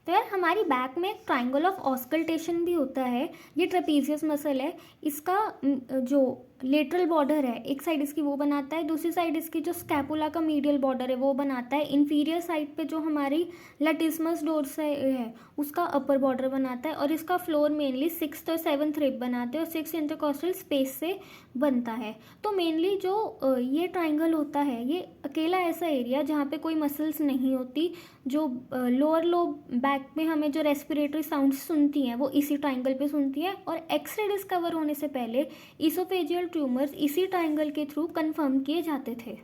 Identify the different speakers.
Speaker 1: तो यार हमारी बैक में एक ट्राइंगल ऑफ ऑस्कल्टेशन भी होता है। ये ट्रेपीजियस मसल है। इसका जो लेटरल बॉर्डर है, एक साइड इसकी वो बनाता है, दूसरी साइड इसकी जो स्कैपुला का मीडियल बॉर्डर है वो बनाता है। इन्फीरियर साइड पे जो हमारी लैटिस्मस डोर्स है उसका अपर बॉर्डर बनाता है, और इसका फ्लोर मेनली 6th और 7th रिब बनाते हैं और 6 इंटरकॉस्टल स्पेस से बनता है। तो मेनली जो ये ट्राइंगल होता है ये अकेला ऐसा एरिया जहाँ पे कोई मसल्स नहीं होती। जो लोअर लोब बैक में हमें जो रेस्पिरेटरी साउंड्स सुनती हैं वो इसी ट्राइंगल पे सुनती है। और एक्सरे डिस्कवर होने से पहले इसोफेजियल ट्यूमर्स इसी ट्राइंगल के थ्रू कंफर्म किए जाते थे।